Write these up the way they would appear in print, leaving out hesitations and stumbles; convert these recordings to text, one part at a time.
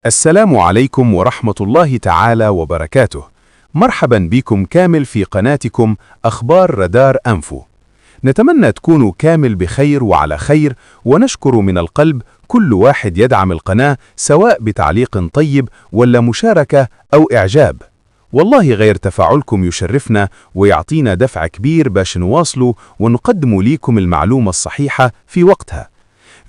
السلام عليكم ورحمة الله تعالى وبركاته. مرحبا بكم كامل في قناتكم أخبار رادار أنفو. نتمنى تكونوا كامل بخير وعلى خير، ونشكر من القلب كل واحد يدعم القناة سواء بتعليق طيب ولا مشاركة أو إعجاب. والله غير تفاعلكم يشرفنا ويعطينا دفع كبير باش نواصلوا ونقدموا ليكم المعلومة الصحيحة في وقتها.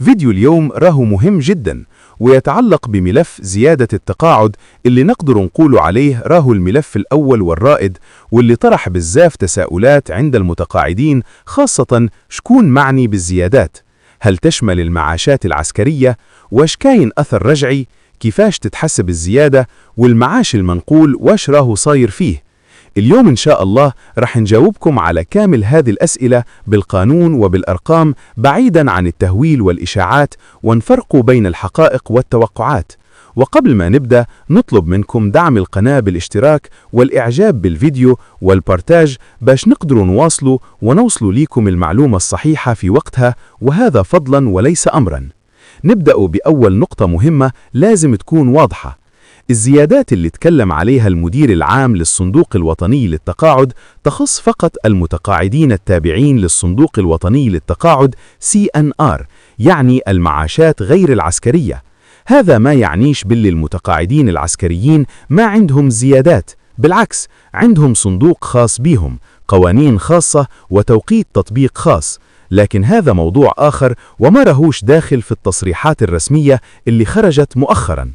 فيديو اليوم راهو مهم جدا ويتعلق بملف زيادة التقاعد اللي نقدر نقول عليه راهو الملف الأول والرائد، واللي طرح بزاف تساؤلات عند المتقاعدين، خاصة شكون معني بالزيادات. هل تشمل المعاشات العسكرية؟ واش كاين أثر رجعي؟ كيفاش تتحسب الزيادة؟ والمعاش المنقول واش راهو صاير فيه؟ اليوم إن شاء الله رح نجاوبكم على كامل هذه الأسئلة بالقانون وبالأرقام، بعيدا عن التهويل والإشاعات، ونفرق بين الحقائق والتوقعات. وقبل ما نبدأ نطلب منكم دعم القناة بالاشتراك والإعجاب بالفيديو والبارتاج باش نقدروا نواصلوا ونوصلوا ليكم المعلومة الصحيحة في وقتها، وهذا فضلا وليس أمرا. نبدأ بأول نقطة مهمة لازم تكون واضحة. الزيادات اللي تكلم عليها المدير العام للصندوق الوطني للتقاعد تخص فقط المتقاعدين التابعين للصندوق الوطني للتقاعد CNR، يعني المعاشات غير العسكرية. هذا ما يعنيش باللي المتقاعدين العسكريين ما عندهم زيادات، بالعكس عندهم صندوق خاص بيهم، قوانين خاصة وتوقيت تطبيق خاص، لكن هذا موضوع آخر وما رهوش داخل في التصريحات الرسمية اللي خرجت مؤخراً.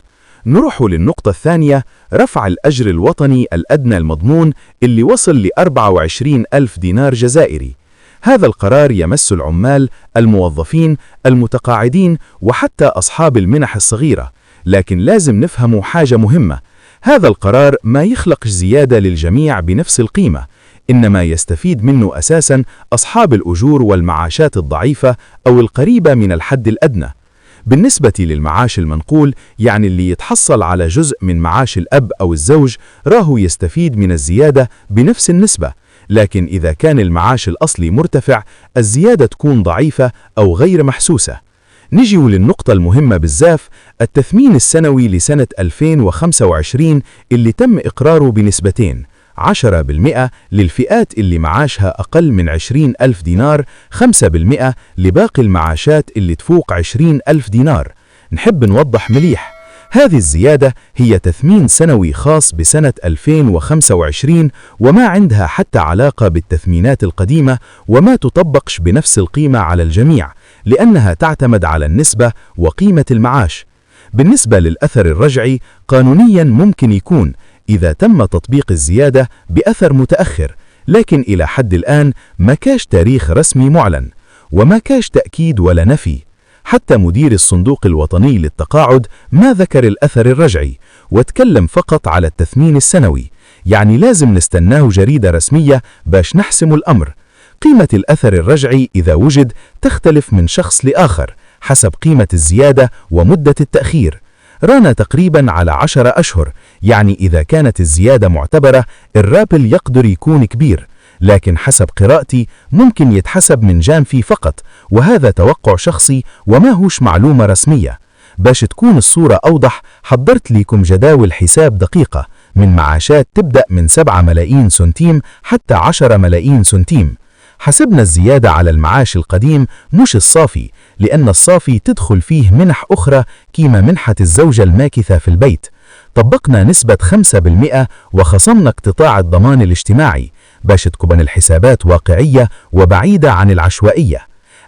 نروح للنقطة الثانية، رفع الأجر الوطني الأدنى المضمون اللي وصل ل 24,000 دينار جزائري. هذا القرار يمس العمال، الموظفين، المتقاعدين، وحتى أصحاب المنح الصغيرة. لكن لازم نفهموا حاجة مهمة، هذا القرار ما يخلق زيادة للجميع بنفس القيمة، إنما يستفيد منه أساساً أصحاب الأجور والمعاشات الضعيفة أو القريبة من الحد الأدنى. بالنسبة للمعاش المنقول، يعني اللي يتحصل على جزء من معاش الأب أو الزوج، راهو يستفيد من الزيادة بنفس النسبة. لكن إذا كان المعاش الأصلي مرتفع، الزيادة تكون ضعيفة أو غير محسوسة. نجي للنقطة المهمة بزاف، التثمين السنوي لسنة 2025 اللي تم إقراره بنسبتين، 10% للفئات اللي معاشها أقل من 20,000 دينار، 5% لباقي المعاشات اللي تفوق 20,000 دينار. نحب نوضح مليح، هذه الزيادة هي تثمين سنوي خاص بسنة 2025 وما عندها حتى علاقة بالتثمينات القديمة، وما تطبقش بنفس القيمة على الجميع، لأنها تعتمد على النسبة وقيمة المعاش. بالنسبة للأثر الرجعي، قانونيا ممكن يكون إذا تم تطبيق الزيادة بأثر متأخر، لكن إلى حد الآن ما كاش تاريخ رسمي معلن، وما كاش تأكيد ولا نفي. حتى مدير الصندوق الوطني للتقاعد ما ذكر الأثر الرجعي، وتكلم فقط على التثمين السنوي، يعني لازم نستناه جريدة رسمية باش نحسم الأمر. قيمة الأثر الرجعي إذا وجد تختلف من شخص لآخر حسب قيمة الزيادة ومدة التأخير. رانا تقريبا على 10 أشهر، يعني إذا كانت الزيادة معتبرة الرابل يقدر يكون كبير، لكن حسب قراءتي ممكن يتحسب من جانفي فقط، وهذا توقع شخصي وما هوش معلومة رسمية. باش تكون الصورة أوضح، حضرت لكم جداول حساب دقيقة من معاشات تبدأ من 7 ملايين سنتيم حتى 10 ملايين سنتيم. حسبنا الزيادة على المعاش القديم مش الصافي، لأن الصافي تدخل فيه منح أخرى كيما منحة الزوجة الماكثة في البيت. طبقنا نسبة 5% وخصمنا اقتطاع الضمان الاجتماعي باش تكون الحسابات واقعية وبعيدة عن العشوائية.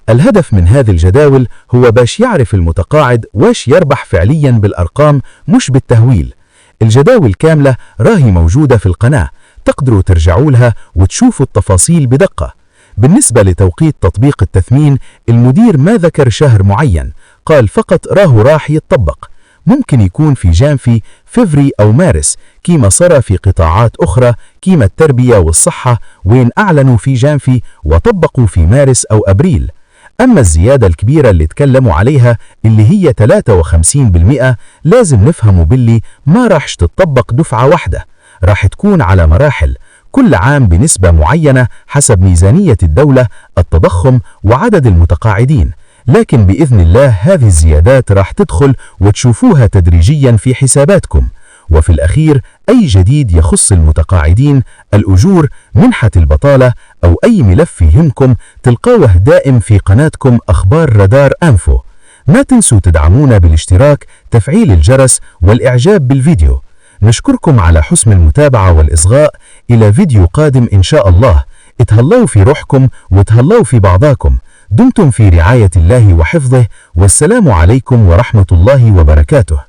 الهدف من هذه الجداول هو باش يعرف المتقاعد واش يربح فعليا بالأرقام مش بالتهويل. الجداول كاملة راهي موجودة في القناة، تقدروا ترجعوا لها وتشوفوا التفاصيل بدقة. بالنسبة لتوقيت تطبيق التثمين، المدير ما ذكر شهر معين، قال فقط راهو راح يتطبق. ممكن يكون في جانفي، فبراير أو مارس، كيما صار في قطاعات أخرى كيما التربية والصحة، وين أعلنوا في جانفي وطبقوا في مارس أو أبريل. أما الزيادة الكبيرة اللي تكلموا عليها اللي هي 53%، لازم نفهموا باللي ما راحش تطبق دفعة واحدة، راح تكون على مراحل، كل عام بنسبة معينة حسب ميزانية الدولة، التضخم وعدد المتقاعدين. لكن بإذن الله هذه الزيادات راح تدخل وتشوفوها تدريجيا في حساباتكم. وفي الأخير أي جديد يخص المتقاعدين، الأجور، منحة البطالة أو أي ملف يهمكم تلقوه دائم في قناتكم أخبار رادار أنفو. ما تنسوا تدعمونا بالاشتراك، تفعيل الجرس والإعجاب بالفيديو. نشكركم على حسن المتابعة والإصغاء. إلى فيديو قادم إن شاء الله. اتهلوا في روحكم وتهلوا في بعضاكم. دمتم في رعاية الله وحفظه، والسلام عليكم ورحمة الله وبركاته.